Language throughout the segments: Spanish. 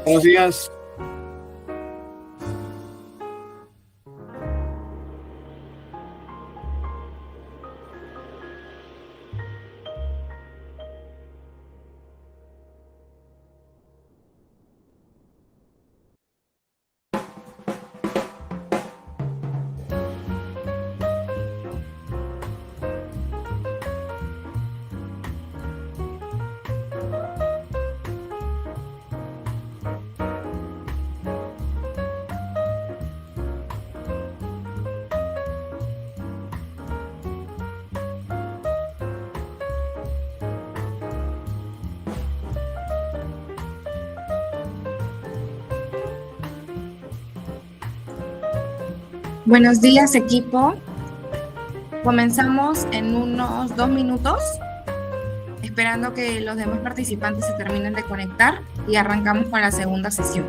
Buenos días. Buenos días, equipo. Comenzamos en unos 2 minutos, esperando que los demás participantes se terminen de conectar y arrancamos con la segunda sesión.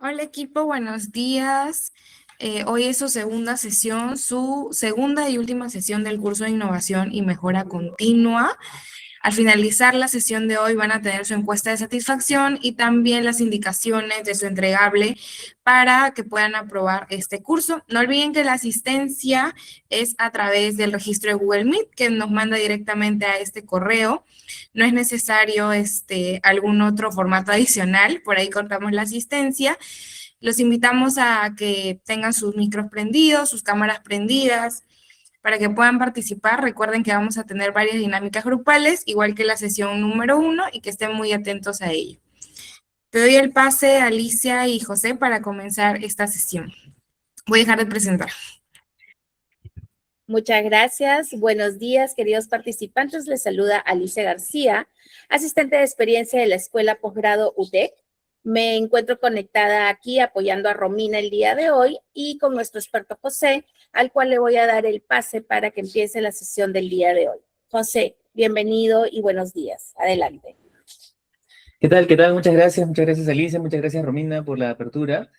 Hola, equipo, buenos días. Hoy es su segunda sesión, su segunda y última sesión del curso de innovación y mejora continua. Al finalizar la sesión de hoy van a tener su encuesta de satisfacción y también las indicaciones de su entregable para que puedan aprobar este curso. No olviden que la asistencia es a través del registro de Google Meet, que nos manda directamente a este correo. No es necesario algún otro formato adicional, por ahí cortamos la asistencia. Los invitamos a que tengan sus micros prendidos, sus cámaras prendidas, para que puedan participar. Recuerden que vamos a tener varias dinámicas grupales, igual que la sesión número 1, y que estén muy atentos a ello. Te doy el pase a Alicia y José para comenzar esta sesión. Voy a dejar de presentar. Muchas gracias. Buenos días, queridos participantes. Les saluda Alicia García, asistente de experiencia de la Escuela Posgrado UTEC. Me encuentro conectada aquí apoyando a Romina el día de hoy y con nuestro experto José, al cual le voy a dar el pase para que empiece la sesión del día de hoy. José, bienvenido y buenos días. Adelante. ¿Qué tal? ¿Qué tal? Muchas gracias Alicia, muchas gracias Romina por la apertura.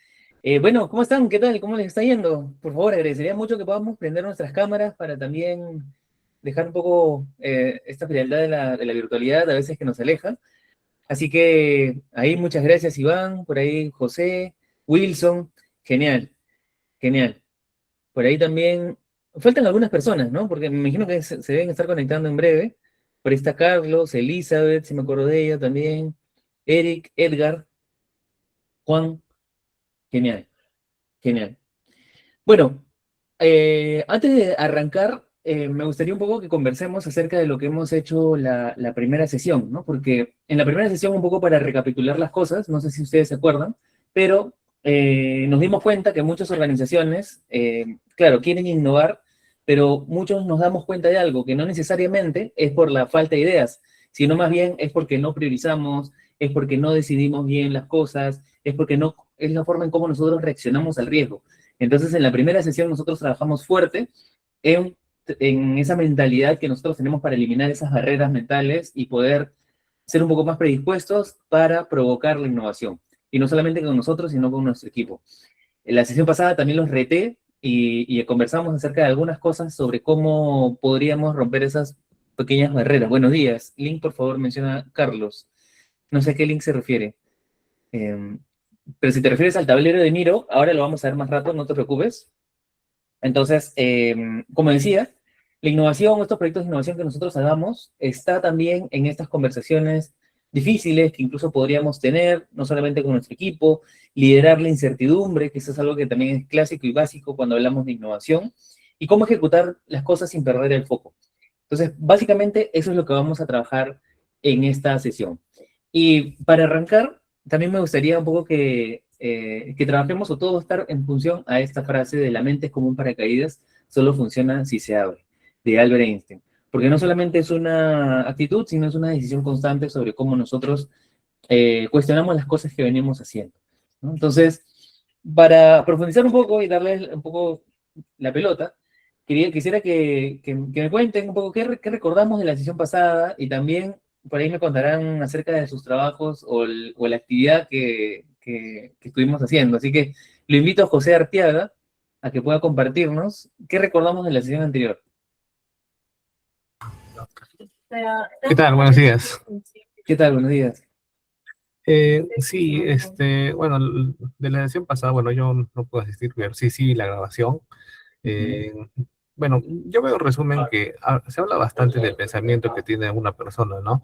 Bueno, ¿cómo están? ¿Qué tal? ¿Cómo les está yendo? Por favor, agradecería mucho que podamos prender nuestras cámaras para también dejar un poco esta frialdad de la virtualidad, a veces que nos aleja. Así que ahí muchas gracias Iván, por ahí José, Wilson, genial, genial. Por ahí también, faltan algunas personas, ¿no? Porque me imagino que se deben estar conectando en breve. Por ahí está Carlos, Elizabeth, si me acuerdo de ella también, Eric, Edgar, Juan, genial, genial. Bueno, antes de arrancar, me gustaría un poco que conversemos acerca de lo que hemos hecho la primera sesión, ¿no? Porque en la primera sesión, un poco para recapitular las cosas, no sé si ustedes se acuerdan, pero nos dimos cuenta que muchas organizaciones, claro, quieren innovar, pero muchos nos damos cuenta de algo, que no necesariamente es por la falta de ideas, sino más bien es porque no priorizamos, es porque no decidimos bien las cosas, es porque no, es la forma en cómo nosotros reaccionamos al riesgo. Entonces, en la primera sesión nosotros trabajamos fuerte en esa mentalidad que nosotros tenemos para eliminar esas barreras mentales y poder ser un poco más predispuestos para provocar la innovación. Y no solamente con nosotros, sino con nuestro equipo. En la sesión pasada también los reté y conversamos acerca de algunas cosas sobre cómo podríamos romper esas pequeñas barreras. Buenos días. Link, por favor, menciona Carlos. No sé a qué link se refiere. Pero si te refieres al tablero de Miro, ahora lo vamos a ver más rato, no te preocupes. Entonces, como decía, la innovación, estos proyectos de innovación que nosotros hagamos, está también en estas conversaciones difíciles que incluso podríamos tener, no solamente con nuestro equipo, liderar la incertidumbre, que eso es algo que también es clásico y básico cuando hablamos de innovación, y cómo ejecutar las cosas sin perder el foco. Entonces, básicamente, eso es lo que vamos a trabajar en esta sesión. Y para arrancar, también me gustaría un poco que trabajemos o todo estar en función a esta frase de la mente es como un paracaídas, solo funciona si se abre, de Albert Einstein. Porque no solamente es una actitud, sino es una decisión constante sobre cómo nosotros cuestionamos las cosas que venimos haciendo, ¿no? Entonces, para profundizar un poco y darles un poco la pelota, quisiera que me cuenten un poco qué recordamos de la sesión pasada y también por ahí me contarán acerca de sus trabajos o la actividad que estuvimos haciendo. Así que lo invito a José Arteaga a que pueda compartirnos qué recordamos de la sesión anterior. ¿Qué tal? Buenos días. ¿Qué tal? Buenos días. Sí, bueno, de la sesión pasada, bueno, yo no puedo asistir, pero sí, la grabación. Eh, bueno, yo veo en resumen que se habla bastante del pensamiento que tiene una persona, ¿no?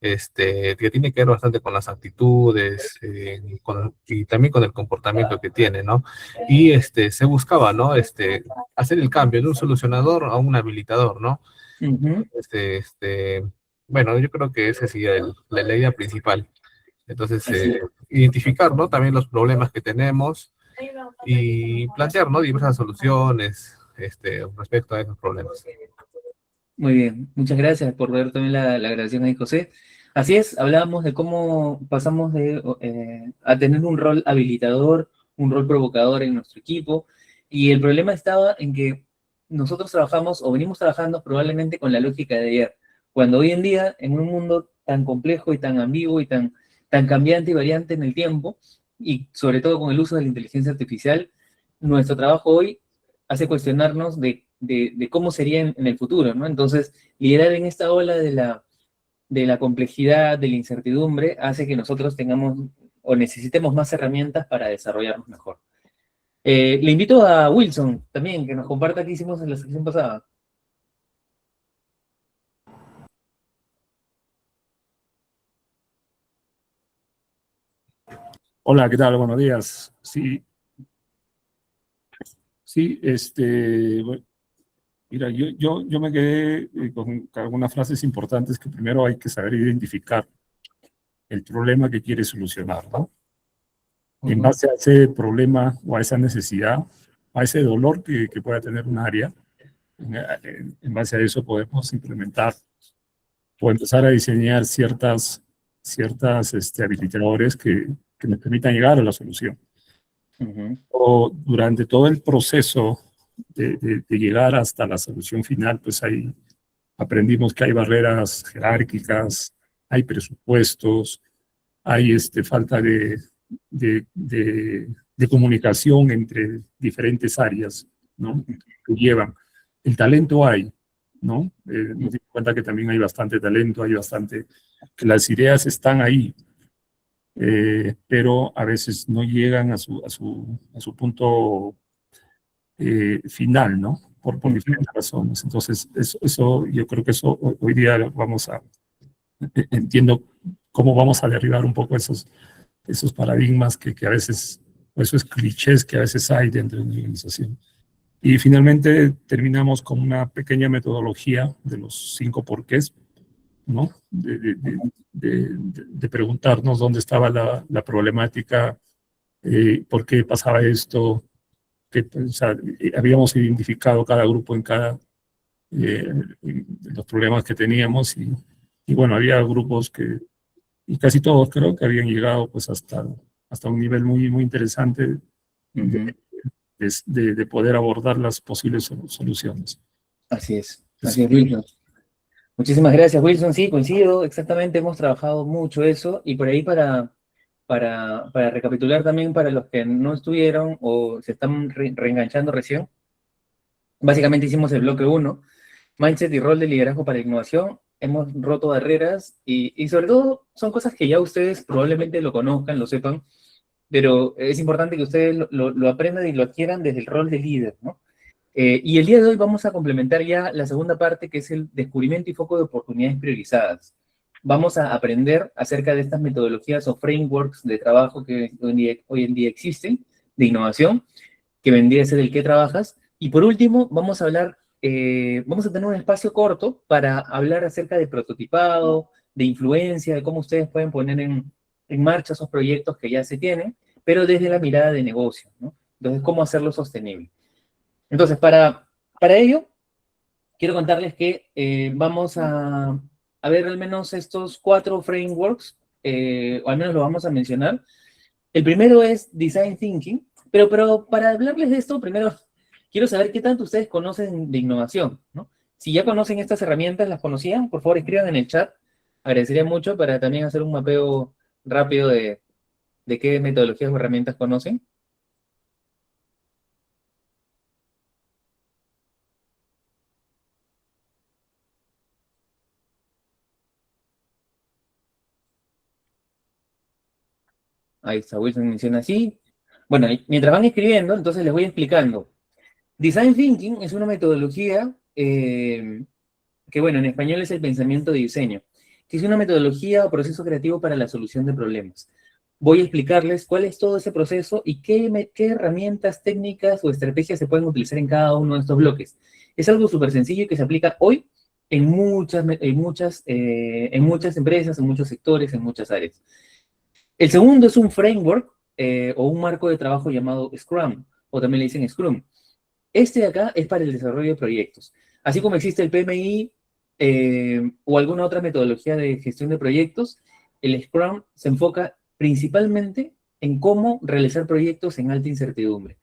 Que tiene que ver bastante con las actitudes y también con el comportamiento que tiene, ¿no? Y se buscaba, ¿no? Hacer el cambio de un solucionador a un habilitador, ¿no? Bueno, yo creo que esa sería la idea principal. Entonces, identificar, ¿no? También los problemas que tenemos y plantear, ¿no? Diversas soluciones respecto a esos problemas. Muy bien, muchas gracias por ver también la grabación ahí, José. Así es, hablábamos de cómo pasamos a tener un rol habilitador, un rol provocador en nuestro equipo, y el problema estaba en que nosotros trabajamos o venimos trabajando probablemente con la lógica de ayer, cuando hoy en día, en un mundo tan complejo y tan ambiguo y tan cambiante y variante en el tiempo, y sobre todo con el uso de la inteligencia artificial, nuestro trabajo hoy hace cuestionarnos de cómo sería en el futuro, ¿no? Entonces, liderar en esta ola de la complejidad, de la incertidumbre, hace que nosotros tengamos o necesitemos más herramientas para desarrollarnos mejor. Le invito a Wilson también, que nos comparta qué hicimos en la sesión pasada. Hola, ¿qué tal? Buenos días. Sí, bueno, mira, yo me quedé con algunas frases importantes que primero hay que saber identificar el problema que quiere solucionar, ¿no? En base a ese problema o a esa necesidad, a ese dolor que pueda tener un área, en base a eso podemos implementar o empezar a diseñar ciertas habilitadores que nos permitan llegar a la solución. O durante todo el proceso de llegar hasta la solución final, pues ahí aprendimos que hay barreras jerárquicas, hay presupuestos, hay falta de comunicación entre diferentes áreas, ¿no? Que llevan. El talento hay, ¿no? Nos dimos cuenta que también hay bastante talento, que las ideas están ahí, pero a veces no llegan a su punto final, ¿no? Por diferentes razones. Entonces, eso yo creo que eso hoy día entiendo cómo vamos a derribar un poco esos paradigmas que a veces, o esos clichés que a veces hay dentro de una organización. Y finalmente terminamos con una pequeña metodología de los 5 porqués, ¿no? De preguntarnos dónde estaba la problemática, por qué pasaba esto, o sea, habíamos identificado cada grupo en cada los problemas que teníamos y bueno, había grupos y casi todos creo que habían llegado pues hasta un nivel muy, muy interesante de poder abordar las posibles soluciones. Así es, Wilson. Muchísimas gracias, Wilson. Sí, coincido, exactamente, hemos trabajado mucho eso, y por ahí para recapitular también para los que no estuvieron o se están reenganchando recién, básicamente hicimos el bloque 1, Mindset y rol de liderazgo para la innovación. Hemos roto barreras y sobre todo son cosas que ya ustedes probablemente lo conozcan, lo sepan, pero es importante que ustedes lo aprendan y lo adquieran desde el rol de líder, ¿no? Y el día de hoy vamos a complementar ya la segunda parte, que es el descubrimiento y foco de oportunidades priorizadas. Vamos a aprender acerca de estas metodologías o frameworks de trabajo que hoy en día existen, de innovación, que vendría a ser el que trabajas. Y por último, vamos a tener un espacio corto para hablar acerca de prototipado, de influencia, de cómo ustedes pueden poner en marcha esos proyectos que ya se tienen, pero desde la mirada de negocio, ¿no? Entonces, cómo hacerlo sostenible. Entonces, para ello, quiero contarles que vamos a ver al menos estos 4 frameworks, o al menos lo vamos a mencionar. El primero es Design Thinking, pero para hablarles de esto, primero quiero saber qué tanto ustedes conocen de innovación, ¿no? Si ya conocen estas herramientas, ¿las conocían? Por favor, escriban en el chat. Agradecería mucho para también hacer un mapeo rápido de qué metodologías o herramientas conocen. Ahí está, Wilson menciona así. Bueno, mientras van escribiendo, entonces les voy explicando. Design Thinking es una metodología que, bueno, en español es el pensamiento de diseño, que es una metodología o proceso creativo para la solución de problemas. Voy a explicarles cuál es todo ese proceso y qué herramientas, técnicas o estrategias se pueden utilizar en cada uno de estos bloques. Es algo súper sencillo y que se aplica hoy en muchas empresas, en muchos sectores, en muchas áreas. El segundo es un framework o un marco de trabajo llamado Scrum, o también le dicen Scrum. Este de acá es para el desarrollo de proyectos. Así como existe el PMI o alguna otra metodología de gestión de proyectos, el Scrum se enfoca principalmente en cómo realizar proyectos en alta incertidumbre.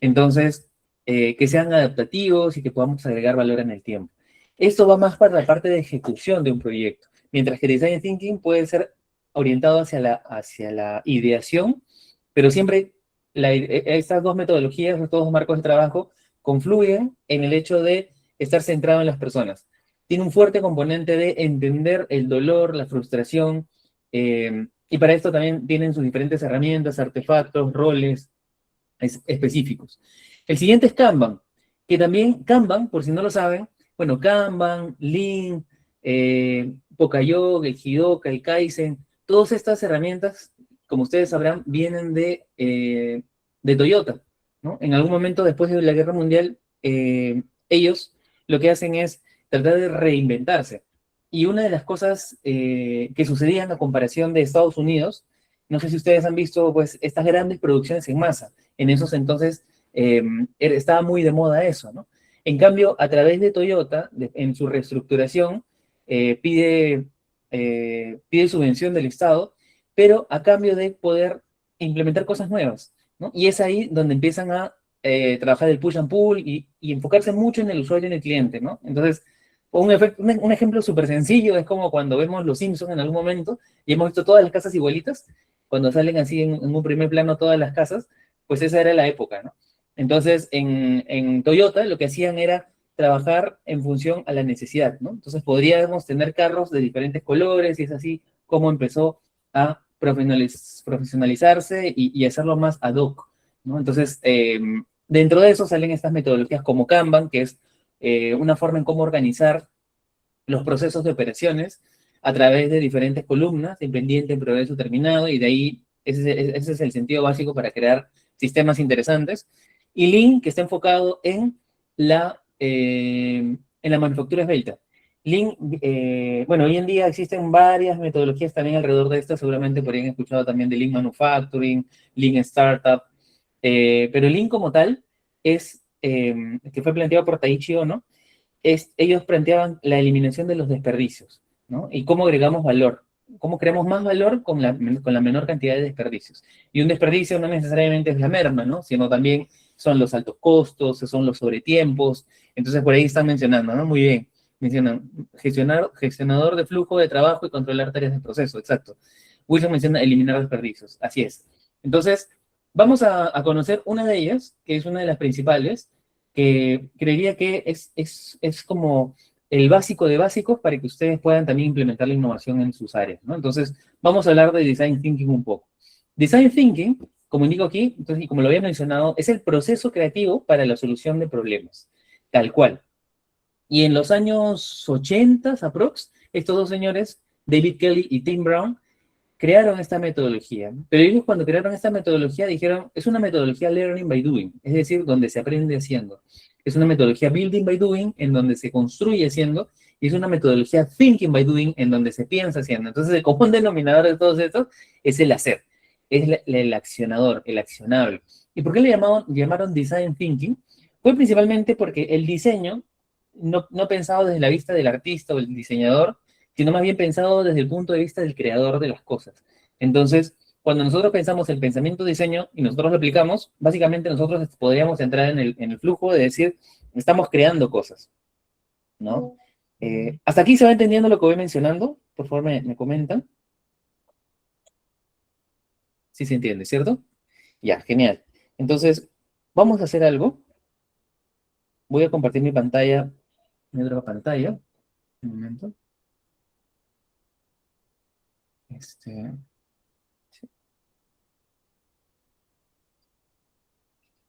Entonces, que sean adaptativos y que podamos agregar valor en el tiempo. Esto va más para la parte de ejecución de un proyecto, mientras que Design Thinking puede ser orientado hacia la ideación, pero siempre estas dos metodologías, estos dos marcos de trabajo, confluyen en el hecho de estar centrado en las personas. Tiene un fuerte componente de entender el dolor, la frustración, y para esto también tienen sus diferentes herramientas, artefactos, roles específicos. El siguiente es Kanban, que también Kanban, por si no lo saben, bueno, Kanban, Lean, Pokayog, el Jidoka, el Kaizen, todas estas herramientas, como ustedes sabrán, vienen de Toyota, ¿no? En algún momento después de la Guerra Mundial, ellos lo que hacen es tratar de reinventarse. Y una de las cosas que sucedía en la comparación de Estados Unidos, no sé si ustedes han visto pues estas grandes producciones en masa. En esos entonces estaba muy de moda eso, ¿no? En cambio, a través de Toyota, en su reestructuración, pide subvención del Estado, pero a cambio de poder implementar cosas nuevas, ¿no? Y es ahí donde empiezan a trabajar el push and pull y enfocarse mucho en el usuario y en el cliente, ¿no? Entonces, un ejemplo súper sencillo es como cuando vemos Los Simpsons en algún momento y hemos visto todas las casas igualitas, cuando salen así en un primer plano todas las casas, pues esa era la época, ¿no? Entonces, en Toyota lo que hacían era trabajar en función a la necesidad, ¿no? Entonces podríamos tener carros de diferentes colores y es así como empezó a profesionalizarse y hacerlo más ad hoc, ¿no? Entonces, dentro de eso salen estas metodologías como Kanban, que es una forma en cómo organizar los procesos de operaciones a través de diferentes columnas, de pendiente, en progreso, terminado, y de ahí ese es el sentido básico para crear sistemas interesantes. Y Lean, que está enfocado en en la manufactura esbelta. Lean, bueno, hoy en día existen varias metodologías también alrededor de esto, seguramente por ahí han escuchado también de Lean Manufacturing, Lean Startup, pero Lean como tal es, que fue planteado por Taiichi Ohno, ellos planteaban la eliminación de los desperdicios, ¿no? Y cómo agregamos valor, cómo creamos más valor con la menor cantidad de desperdicios. Y un desperdicio no necesariamente es la merma, ¿no? Sino también son los altos costos, son los sobretiempos. Entonces por ahí están mencionando, ¿no? Muy bien. Mencionan gestionador de flujo de trabajo y controlar tareas de proceso, exacto. Wilson menciona eliminar desperdicios, así es. Entonces, vamos a conocer una de ellas, que es una de las principales, que creería que es como el básico de básicos para que ustedes puedan también implementar la innovación en sus áreas, ¿no? Entonces, vamos a hablar de Design Thinking un poco. Design Thinking, como indico aquí, entonces, y como lo había mencionado, es el proceso creativo para la solución de problemas, tal cual. Y en los años 80, aprox, estos dos señores, David Kelly y Tim Brown, crearon esta metodología. Pero ellos cuando crearon esta metodología dijeron, es una metodología learning by doing, es decir, donde se aprende haciendo. Es una metodología building by doing, en donde se construye haciendo, y es una metodología thinking by doing, en donde se piensa haciendo. Entonces, el común denominador de todos estos es el hacer, es el accionador, el accionable. ¿Y por qué le llamaron design thinking? Fue principalmente porque el diseño no pensado desde la vista del artista o el diseñador, sino más bien pensado desde el punto de vista del creador de las cosas. Entonces, cuando nosotros pensamos el pensamiento diseño y nosotros lo aplicamos, básicamente nosotros podríamos entrar en el flujo de decir, estamos creando cosas, ¿no? ¿Hasta aquí se va entendiendo lo que voy mencionando? Por favor, me comentan. Sí se entiende, ¿cierto? Ya, genial. Entonces, vamos a hacer algo. Voy a compartir mi pantalla, mi otra pantalla. Un momento. Sí.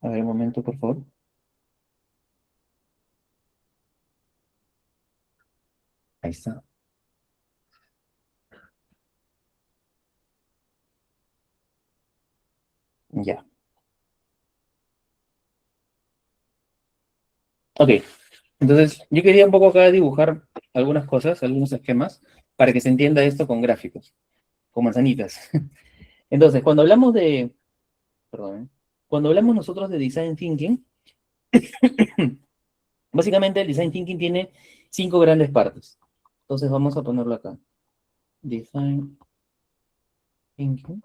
A ver, un momento, por favor. Ahí está. Ya. Ok. Entonces, yo quería un poco acá dibujar algunas cosas, algunos esquemas, para que se entienda esto con gráficos, con manzanitas. Entonces, cuando hablamos nosotros de Design Thinking, básicamente el Design Thinking tiene 5 grandes partes. Entonces, vamos a ponerlo acá. Design Thinking.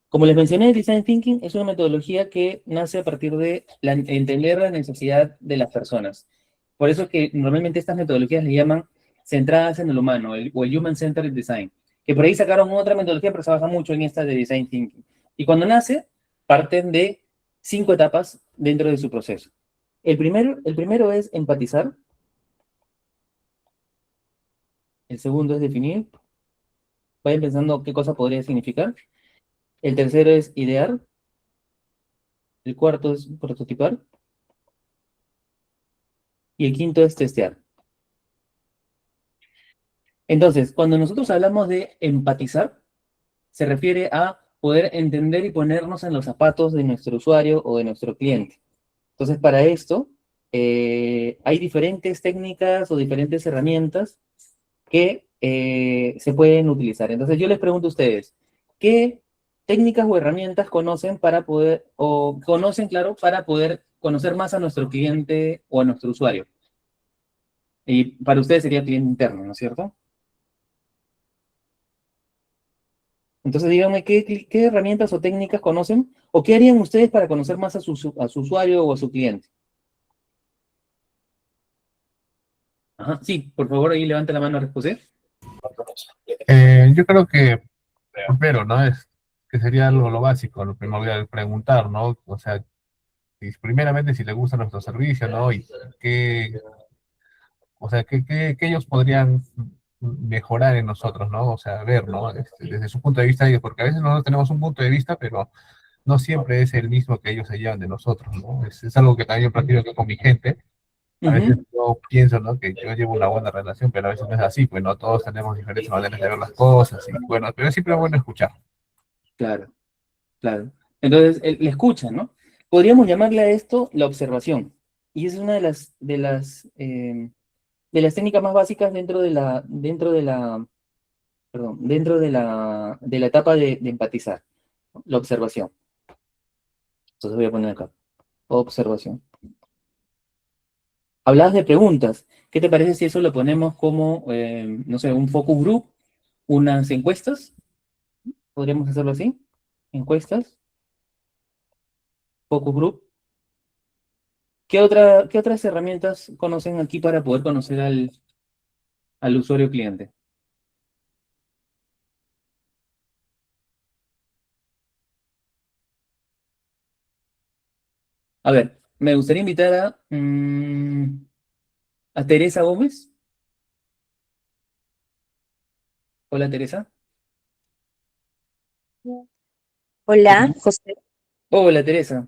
Como les mencioné, Design Thinking es una metodología que nace a partir de entender la necesidad de las personas. Por eso es que normalmente estas metodologías le llaman centradas en el humano, o el Human Centered Design, que por ahí sacaron otra metodología, pero se basa mucho en esta de Design Thinking. Y cuando nace, parten de 5 etapas dentro de su proceso. El primero es empatizar. El segundo es definir. Vayan pensando qué cosa podría significar. El tercero es idear. El cuarto es prototipar. Y el quinto es testear. Entonces, cuando nosotros hablamos de empatizar, se refiere a poder entender y ponernos en los zapatos de nuestro usuario o de nuestro cliente. Entonces, para esto, hay diferentes técnicas o diferentes herramientas que se pueden utilizar. Entonces, yo les pregunto a ustedes, ¿qué técnicas o herramientas conocen para poder conocer más a nuestro cliente o a nuestro usuario? Y para ustedes sería cliente interno, ¿no es cierto? Entonces, díganme, ¿qué herramientas o técnicas conocen? ¿O qué harían ustedes para conocer más a su usuario o a su cliente? Ajá, sí, por favor, ahí levante la mano a responder. Yo creo que primero, ¿no? Es que sería lo básico, lo primordial, preguntar, ¿no? O sea, primeramente si le gusta nuestro servicio, ¿no? Y qué, o sea, qué ellos podrían mejorar en nosotros, ¿no? O sea, ver, ¿no? Desde su punto de vista, ellos, porque a veces nosotros tenemos un punto de vista, pero no siempre es el mismo que ellos se llevan de nosotros, ¿no? Es algo que también yo practico aquí con mi gente. A veces yo pienso, ¿no? Que yo llevo una buena relación, pero a veces no es así, pues no todos tenemos diferentes maneras de ver las cosas, y bueno, pero es siempre bueno escuchar. Claro, claro. Entonces, la escucha, ¿no? Podríamos llamarle a esto la observación. y es una de las técnicas más básicas dentro de la etapa de empatizar, ¿no? La observación. Entonces voy a poner acá, observación. Hablabas de preguntas. ¿Qué te parece si eso lo ponemos como, no sé, un focus group, unas encuestas? ¿Podríamos hacerlo así? Encuestas, focus group. ¿Qué otras herramientas conocen aquí para poder conocer al usuario cliente? A ver, me gustaría invitar a Teresa Gómez. Hola, Teresa. Hola, José. Hola, Teresa.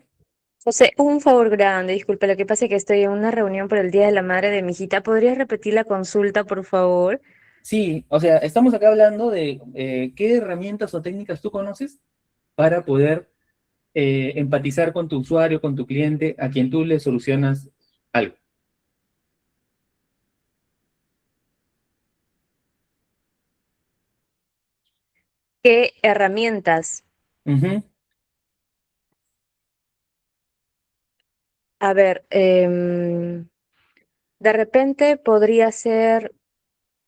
José, un favor grande, disculpa, lo que pasa es que estoy en una reunión por el Día de la Madre de mi hijita. ¿Podrías repetir la consulta, por favor? Sí, o sea, estamos acá hablando de qué herramientas o técnicas tú conoces para poder empatizar con tu usuario, con tu cliente, a quien tú le solucionas algo. ¿Qué herramientas? Ujú, A ver, de repente podría ser,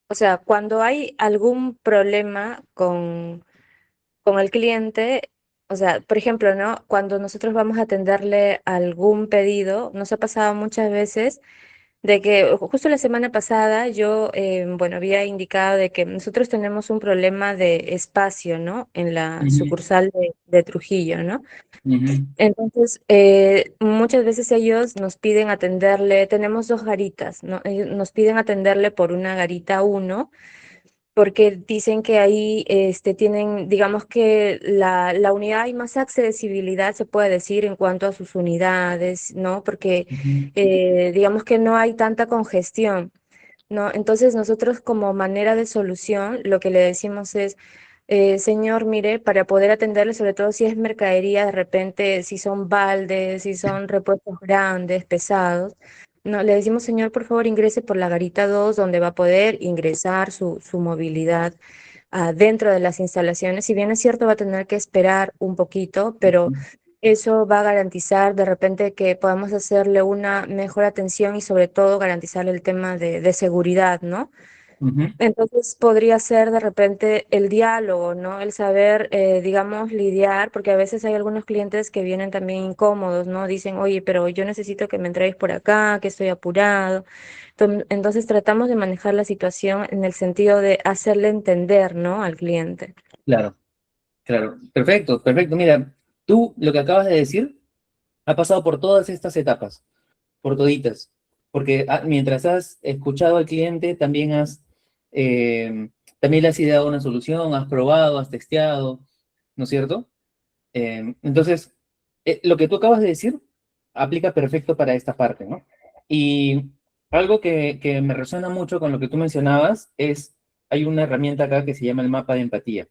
o sea, cuando hay algún problema con el cliente, o sea, por ejemplo, ¿no? Cuando nosotros vamos a atenderle algún pedido, nos ha pasado muchas veces de que justo la semana pasada yo, bueno, había indicado de que nosotros tenemos un problema de espacio, ¿no? En la ujú, sucursal de Trujillo, ¿no? ujú, Entonces, muchas veces ellos nos piden atenderle, tenemos dos garitas, ¿no? Ellos nos piden atenderle por una garita uno porque dicen que ahí tienen, digamos que la unidad hay más accesibilidad, se puede decir, en cuanto a sus unidades, ¿no? Porque ujú. digamos que no hay tanta congestión, ¿no? Entonces nosotros como manera de solución lo que le decimos es, señor, mire, para poder atenderle, sobre todo si es mercadería, de repente, si son baldes, si son repuestos grandes, pesados, no, le decimos, señor, por favor, ingrese por la garita 2 donde va a poder ingresar su movilidad dentro de las instalaciones. Si bien es cierto, va a tener que esperar un poquito, pero eso va a garantizar de repente que podamos hacerle una mejor atención y sobre todo garantizarle el tema de seguridad, ¿no? Ujú, Entonces podría ser de repente el diálogo, ¿no? El saber, digamos, lidiar, porque a veces hay algunos clientes que vienen también incómodos, ¿no? Dicen, oye, pero yo necesito que me entregues por acá, que estoy apurado. Entonces tratamos de manejar la situación en el sentido de hacerle entender, ¿no? Al cliente. claro, claro. Perfecto, perfecto. Mira, tú lo que acabas de decir ha pasado por todas estas etapas, por toditas. Porque mientras has escuchado al cliente, también le has ideado una solución, has probado, has testeado, ¿no es cierto? Entonces, lo que tú acabas de decir aplica perfecto para esta parte, ¿no? Y algo que me resuena mucho con lo que tú mencionabas es, hay una herramienta acá que se llama el mapa de empatía.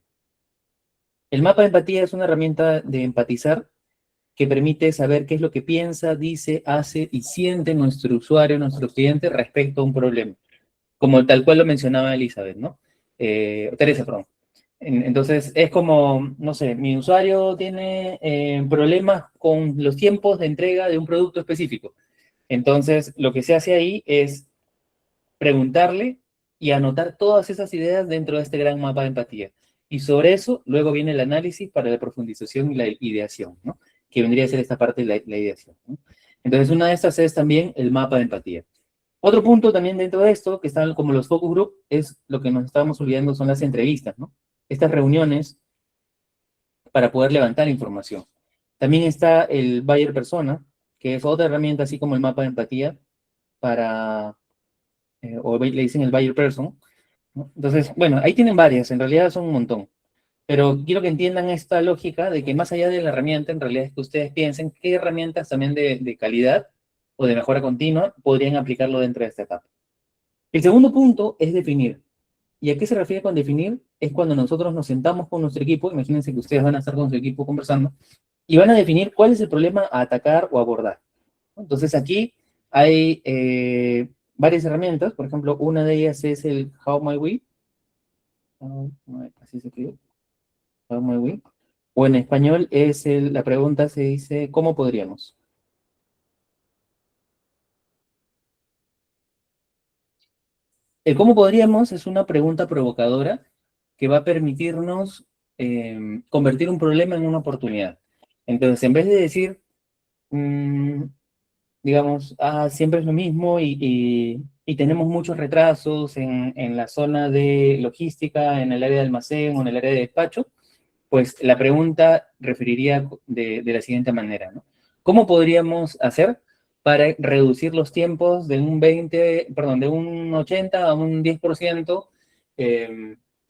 El mapa de empatía es una herramienta de empatizar que permite saber qué es lo que piensa, dice, hace y siente nuestro usuario, nuestro cliente respecto a un problema, como tal cual lo mencionaba Elizabeth, ¿no? Teresa, perdón. Entonces, es como, no sé, mi usuario tiene problemas con los tiempos de entrega de un producto específico. Entonces, lo que se hace ahí es preguntarle y anotar todas esas ideas dentro de este gran mapa de empatía. Y sobre eso, luego viene el análisis para la profundización y la ideación, ¿no? Que vendría a ser esta parte de la ideación, ¿no? Entonces, una de estas es también el mapa de empatía. Otro punto también dentro de esto, que están como los focus group, es lo que nos estábamos olvidando, son las entrevistas, ¿no? Estas reuniones para poder levantar información. También está el buyer persona, que es otra herramienta, así como el mapa de empatía, para, o le dicen el buyer person, ¿no? Entonces, bueno, ahí tienen varias, en realidad son un montón. Pero quiero que entiendan esta lógica de que más allá de la herramienta, en realidad es que ustedes piensen qué herramientas también de calidad o de mejora continua podrían aplicarlo dentro de esta etapa. El segundo punto es definir. ¿Y a qué se refiere con definir? Es cuando nosotros nos sentamos con nuestro equipo, imagínense que ustedes van a estar con su equipo conversando, y van a definir cuál es el problema a atacar o abordar. Entonces aquí Hay varias herramientas, por ejemplo, una de ellas es el How My We, así se escribe, How My We, o en español es la pregunta se dice, ¿cómo podríamos? El cómo podríamos es una pregunta provocadora que va a permitirnos convertir un problema en una oportunidad. Entonces, en vez de decir, digamos, siempre es lo mismo y tenemos muchos retrasos en la zona de logística, en el área de almacén o en el área de despacho, pues la pregunta referiría de la siguiente manera, ¿no? ¿Cómo podríamos hacer para reducir los tiempos de un 20, perdón, de un 80 a un 10%,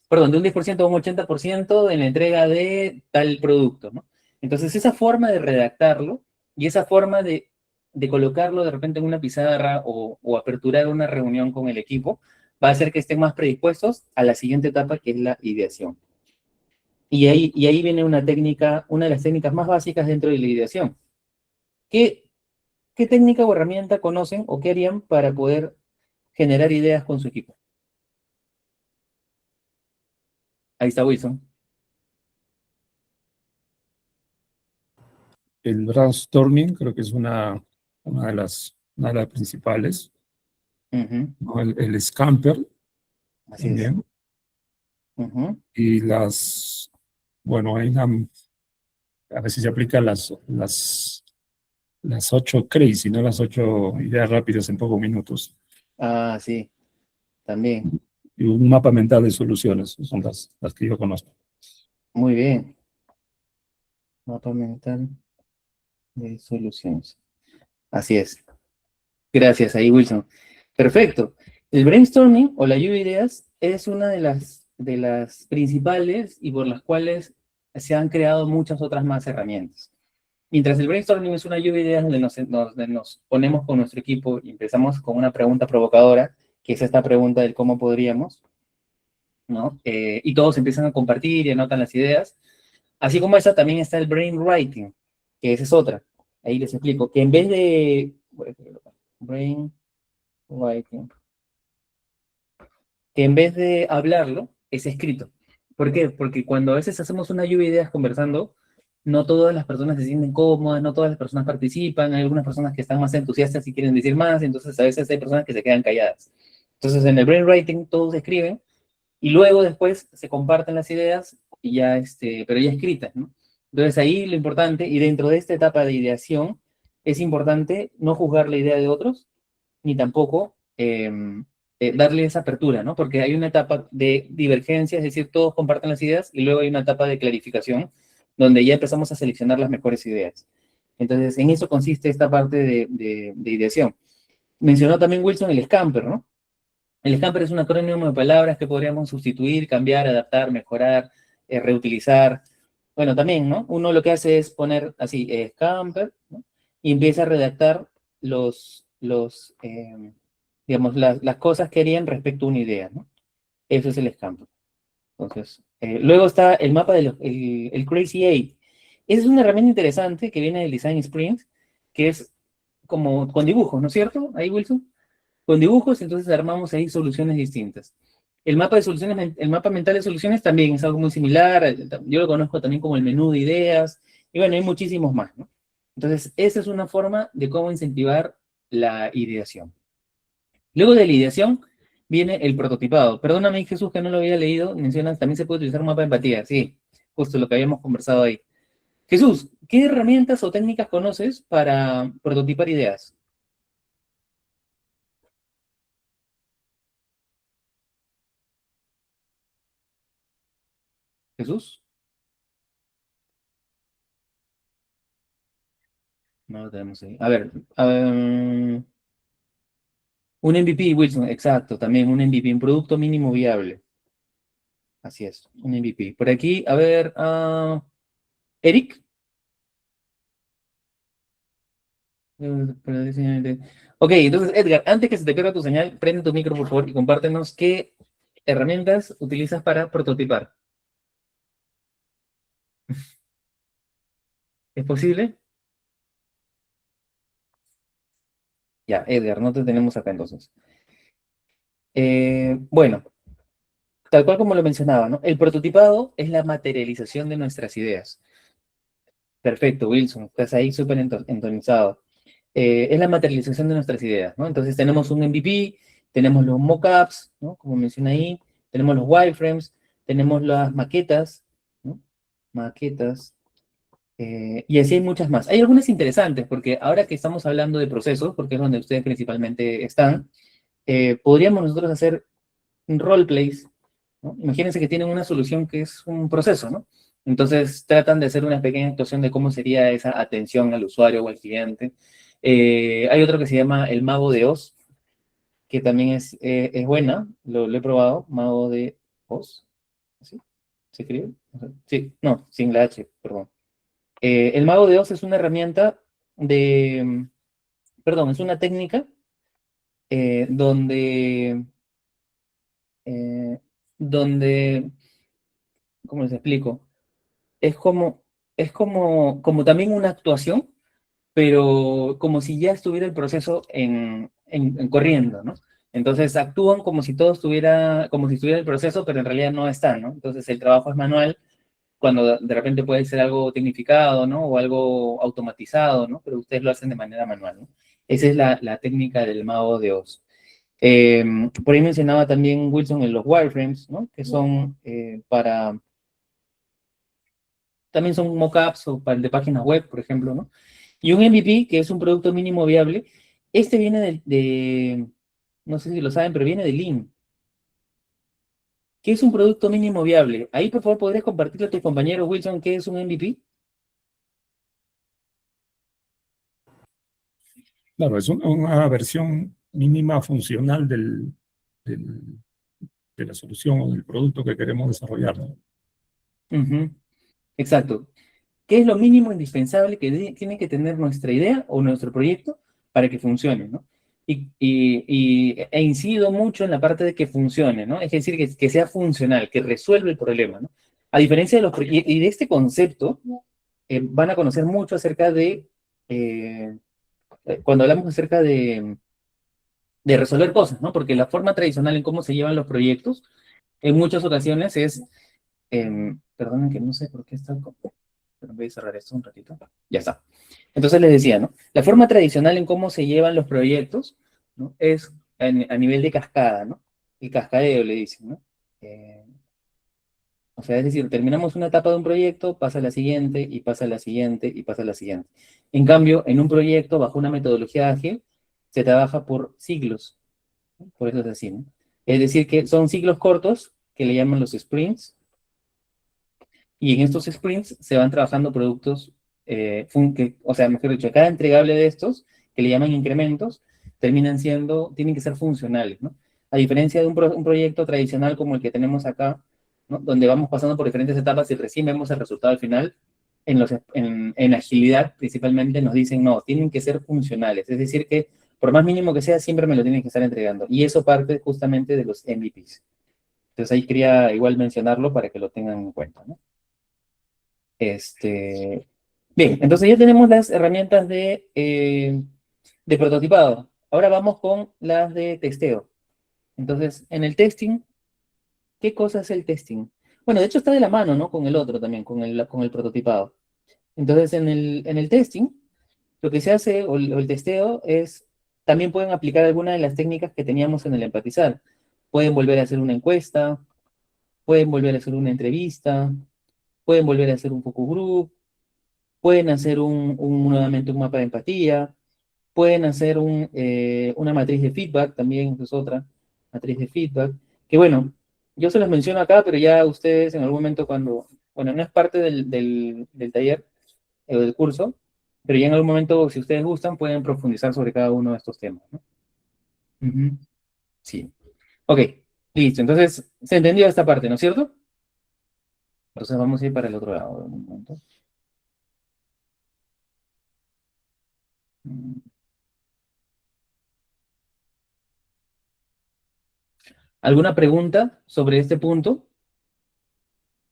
perdón, de un 10% a un 80% en la entrega de tal producto, ¿no? Entonces, esa forma de redactarlo y esa forma de colocarlo de repente en una pizarra o aperturar una reunión con el equipo va a hacer que estén más predispuestos a la siguiente etapa, que es la ideación. Y ahí viene una técnica, una de las técnicas más básicas dentro de la ideación. ¿Qué, qué técnica o herramienta conocen o qué harían para poder generar ideas con su equipo? Ahí está Wilson. El brainstorming creo que es una de las principales, Ujú, ¿no? El Scamper así es. también. Ujú. Y bueno, a veces se aplican las 8 crazy, ¿no? Las 8 ideas rápidas en pocos minutos. Sí, también. Y un mapa mental de soluciones, son las que yo conozco. Muy bien. Mapa mental de soluciones. Así es. Gracias, ahí Wilson. Perfecto. El brainstorming o la lluvia de ideas es una de las principales y por las cuales se han creado muchas otras más herramientas. Mientras el brainstorming es una lluvia de ideas donde nos ponemos con nuestro equipo y empezamos con una pregunta provocadora, que es esta pregunta del cómo podríamos, ¿no? Y todos empiezan a compartir y anotan las ideas. Así como esa también está el brainwriting, que esa es otra. Ahí les explico, que en vez de brainwriting, que en vez de hablarlo, es escrito. ¿Por qué? Porque cuando a veces hacemos una lluvia de ideas conversando, no todas las personas se sienten cómodas, no todas las personas participan, hay algunas personas que están más entusiastas y quieren decir más, entonces a veces hay personas que se quedan calladas. Entonces en el brainwriting todos escriben y luego después se comparten las ideas, y ya pero ya escritas, ¿no? Entonces ahí lo importante, y dentro de esta etapa de ideación, es importante no juzgar la idea de otros, ni tampoco darle esa apertura, ¿no? Porque hay una etapa de divergencia, es decir, todos comparten las ideas, y luego hay una etapa de clarificación, donde ya empezamos a seleccionar las mejores ideas. Entonces, en eso consiste esta parte de ideación. Mencionó también Wilson el Scamper, ¿no? El Scamper es un acrónimo de palabras que podríamos sustituir, cambiar, adaptar, mejorar, reutilizar. Bueno, también, ¿no? Uno lo que hace es poner así, Scamper, ¿no? Y empieza a redactar digamos, las cosas que harían respecto a una idea, ¿no? Eso es el Scamper. Entonces, luego está el mapa el Crazy Eight. Es una herramienta interesante que viene del Design Sprint, que es como con dibujos, ¿no es cierto? Ahí, Wilson. Con dibujos, entonces armamos ahí soluciones distintas. El mapa de soluciones, el mapa mental de soluciones también es algo muy similar. Yo lo conozco también como el menú de ideas. Y bueno, hay muchísimos más, ¿no? Entonces, esa es una forma de cómo incentivar la ideación. Luego de la ideación viene el prototipado. Perdóname, Jesús, que no lo había leído. Mencionas, también se puede utilizar un mapa de empatía. Sí, justo lo que habíamos conversado ahí. Jesús, ¿qué herramientas o técnicas conoces para prototipar ideas? Jesús. No lo tenemos ahí. A ver, un MVP, Wilson, exacto, también un MVP, un producto mínimo viable. Así es, un MVP. Por aquí, a ver, Eric. Ok, entonces, Edgar, antes que se te pierda tu señal, prende tu micro, por favor, y compártenos qué herramientas utilizas para prototipar. ¿Es posible? Ya, Edgar, no te tenemos acá entonces. Bueno, tal cual como lo mencionaba, ¿no? El prototipado es la materialización de nuestras ideas. Perfecto, Wilson, estás ahí súper entonizado. Es la materialización de nuestras ideas, ¿no? Entonces tenemos un MVP, tenemos los mockups, ¿no? Como menciona ahí, tenemos los wireframes, tenemos las maquetas, ¿no? Maquetas, y así hay muchas más. Hay algunas interesantes, porque ahora que estamos hablando de procesos, porque es donde ustedes principalmente están, podríamos nosotros hacer roleplays, ¿no? Imagínense que tienen una solución que es un proceso, ¿no? Entonces tratan de hacer una pequeña actuación de cómo sería esa atención al usuario o al cliente. Hay otro que se llama el Mago de Oz, que también es buena, lo he probado, Mago de Oz, ¿sí? ¿Se escribe? Sí, no, sin la H, perdón. El Mago de Oz es una herramienta de, perdón, es una técnica donde, eh, donde, ¿cómo les explico? Es como también una actuación, pero como si ya estuviera el proceso en corriendo, ¿no? Entonces actúan como si todo estuviera, como si estuviera el proceso, pero en realidad no está, ¿no? Entonces el trabajo es manual, cuando de repente puede ser algo tecnificado, ¿no? O algo automatizado, ¿no? Pero ustedes lo hacen de manera manual, ¿no? Esa es la técnica del Mago de Oz. Por ahí mencionaba también Wilson en los wireframes, ¿no? Que son también son mockups o de páginas web, por ejemplo, ¿no? Y un MVP, que es un producto mínimo viable, este viene no sé si lo saben, pero viene de Lean. ¿Qué es un producto mínimo viable? Ahí, por favor, ¿podrías compartirle a tu compañero Wilson qué es un MVP? Claro, es una versión mínima funcional de la solución o del producto que queremos desarrollar, ¿no? Ujú, exacto. ¿Qué es lo mínimo indispensable que tiene que tener nuestra idea o nuestro proyecto para que funcione, ¿no? E incido mucho en la parte de que funcione, ¿no? Es decir, que sea funcional, que resuelva el problema, ¿no? A diferencia de y de este concepto, van a conocer mucho acerca eh, cuando hablamos acerca de resolver cosas, ¿no? Porque la forma tradicional en cómo se llevan los proyectos, en muchas ocasiones perdonen que no sé por qué está, pero voy a cerrar esto un ratito. Ya está. Entonces les decía, ¿no? La forma tradicional en cómo se llevan los proyectos, ¿no? Es a nivel de cascada, ¿no? El cascadeo le dicen, ¿no? Eh, o sea, es decir, terminamos una etapa de un proyecto, pasa a la siguiente, y pasa a la siguiente, y pasa a la siguiente. En cambio, en un proyecto, bajo una metodología ágil, se trabaja por siglos, ¿no? Por eso es así, ¿no? Es decir, que son ciclos cortos, que le llaman los sprints, y en estos sprints se van trabajando productos, o sea, mejor dicho, cada entregable de estos, que le llaman incrementos, tienen que ser funcionales, ¿no? A diferencia de un proyecto tradicional como el que tenemos acá, ¿no? Donde vamos pasando por diferentes etapas y recién vemos el resultado al final, en agilidad principalmente nos dicen, no, tienen que ser funcionales, es decir que por más mínimo que sea, siempre me lo tienen que estar entregando. Y eso parte justamente de los MVPs. Entonces ahí quería igual mencionarlo para que lo tengan en cuenta, ¿no? Bien, entonces ya tenemos las herramientas de prototipado. Ahora vamos con las de testeo. Entonces, en el testing, ¿qué cosa es el testing? Bueno, de hecho está de la mano, ¿no? Con el otro también, con el prototipado. Entonces, en el testing, lo que se hace, o el testeo, también pueden aplicar alguna de las técnicas que teníamos en el empatizar. Pueden volver a hacer una encuesta, pueden volver a hacer una entrevista, pueden volver a hacer un focus group, pueden hacer nuevamente un mapa de empatía, pueden hacer una matriz de feedback, también es otra matriz de feedback, que bueno, yo se los menciono acá, pero ya ustedes en algún momento bueno, no es parte del taller o del curso, pero ya en algún momento, si ustedes gustan, pueden profundizar sobre cada uno de estos temas, ¿no? Ujú, sí. Ok, listo. Entonces, se entendió esta parte, ¿no es cierto? Entonces vamos a ir para el otro lado. Un momento. ¿Alguna pregunta sobre este punto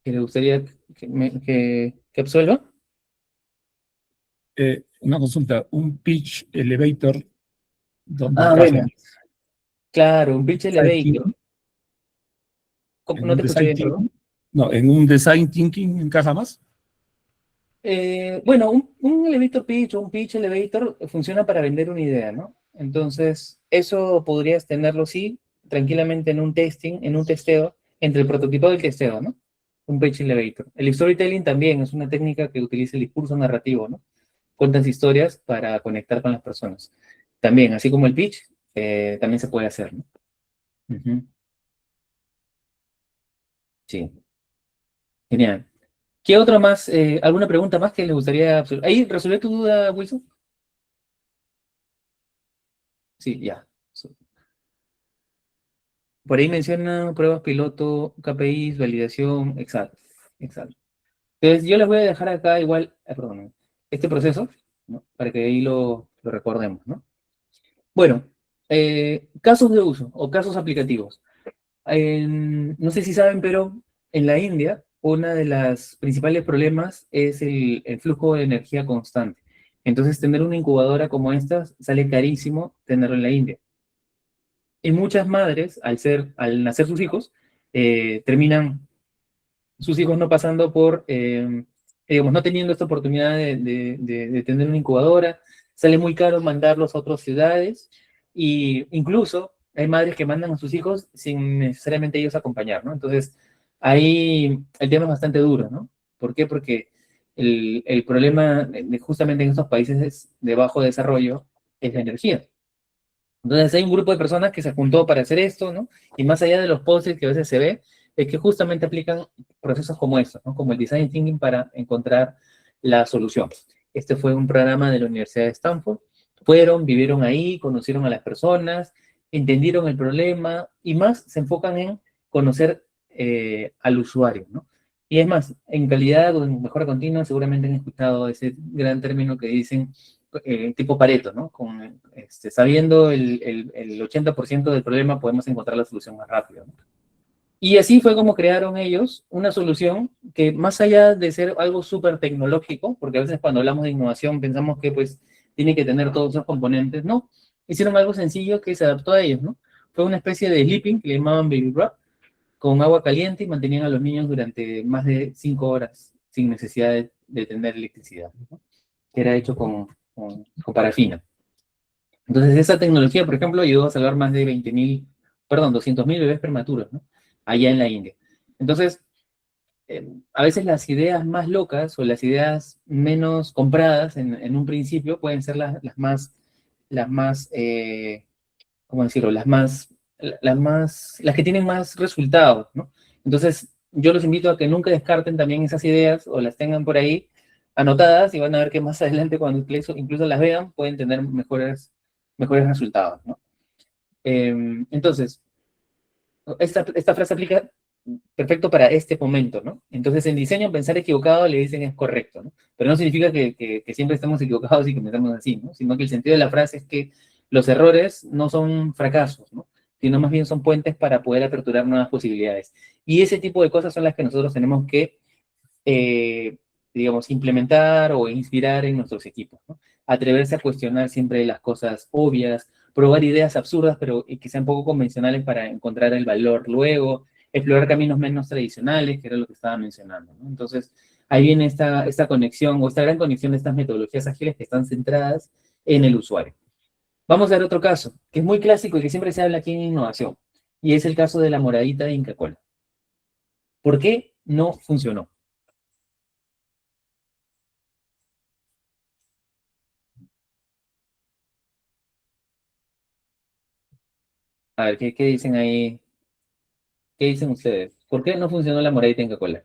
que le gustaría que absuelva? Una consulta, un pitch elevator donde Ah, encaja bueno, en claro, un pitch design elevator. thinking, ¿Cómo? en No un te escuché design bien, perdón. thinking. No, en un design thinking encaja más. Bueno, un elevator pitch o un pitch elevator funciona para vender una idea, ¿no? Entonces, eso podrías tenerlo, sí, tranquilamente en un testing, en un testeo, entre el prototipado y el testeo, ¿no? Un pitch elevator. El storytelling también es una técnica que utiliza el discurso narrativo, ¿no? Cuentas historias para conectar con las personas. También, así como el pitch, también se puede hacer, ¿no? Ujú. Sí, genial. ¿Qué otra más, alguna pregunta más que les gustaría? ¿Ahí resolvió tu duda, Wilson? Sí, ya. Por ahí menciona pruebas piloto, KPIs, validación, exacto, exacto. Entonces, yo les voy a dejar acá igual, perdón, este proceso, ¿no? Para que ahí lo recordemos, ¿no? Bueno, casos de uso o casos aplicativos. No sé si saben, pero en la India, uno de los principales problemas es el flujo de energía constante. Entonces, tener una incubadora como esta sale carísimo tenerlo en la India. Y muchas madres, al nacer sus hijos, terminan sus hijos no pasando por, digamos, no teniendo esta oportunidad de tener una incubadora, sale muy caro mandarlos a otras ciudades, y incluso hay madres que mandan a sus hijos sin necesariamente ellos acompañar, ¿no? Entonces, ahí el tema es bastante duro, ¿no? ¿Por qué? Porque el problema justamente en estos países de bajo desarrollo es la energía. Entonces hay un grupo de personas que se juntó para hacer esto, ¿no? Y más allá de los posts que a veces se ve, es que justamente aplican procesos como estos, ¿no? Como el design thinking para encontrar la solución. Este fue un programa de la Universidad de Stanford. Fueron, vivieron ahí, conocieron a las personas, entendieron el problema y más se enfocan en conocer al usuario, ¿no? Y es más, en calidad o en mejora continua, seguramente han escuchado ese gran término que dicen tipo Pareto, ¿no? Sabiendo el 80% del problema podemos encontrar la solución más rápido, ¿no? Y así fue como crearon ellos una solución que más allá de ser algo súper tecnológico, porque a veces cuando hablamos de innovación pensamos que pues tiene que tener todos esos componentes, no, hicieron algo sencillo que se adaptó a ellos, ¿no? Fue una especie de sleeping que le llamaban baby wrap, con agua caliente y mantenían a los niños durante más de 5 horas sin necesidad de tener electricidad, ¿no? Que era hecho con parafina. Entonces, esa tecnología, por ejemplo, ayudó a salvar más de 20.000, perdón, 200.000 bebés prematuros, ¿no? Allá en la India. Entonces, a veces las ideas más locas o las ideas menos compradas en un principio pueden ser las más, ¿cómo decirlo? Las que tienen más resultados, ¿no? Entonces, yo los invito a que nunca descarten también esas ideas o las tengan por ahí anotadas y van a ver que más adelante cuando incluso las vean pueden tener mejores resultados, ¿no? Entonces, esta frase aplica perfecto para este momento, ¿no? Entonces, en diseño, pensar equivocado le dicen es correcto, ¿no? Pero no significa que siempre estamos equivocados y que pensamos así, ¿no? Sino que el sentido de la frase es que los errores no son fracasos, ¿no? Sino más bien son puentes para poder aperturar nuevas posibilidades. Y ese tipo de cosas son las que nosotros tenemos que, eh, digamos, implementar o inspirar en nuestros equipos, ¿no? Atreverse a cuestionar siempre las cosas obvias, probar ideas absurdas, pero que sean poco convencionales para encontrar el valor luego, explorar caminos menos tradicionales, que era lo que estaba mencionando, ¿no? Entonces, ahí viene esta conexión o esta gran conexión de estas metodologías ágiles que están centradas en el usuario. Vamos a ver otro caso, que es muy clásico y que siempre se habla aquí en innovación, y es el caso de la moradita de Inca Kola. ¿Por qué no funcionó? A ver, ¿qué dicen ahí? ¿Qué dicen ustedes? ¿Por qué no funcionó la moradita Inca Kola?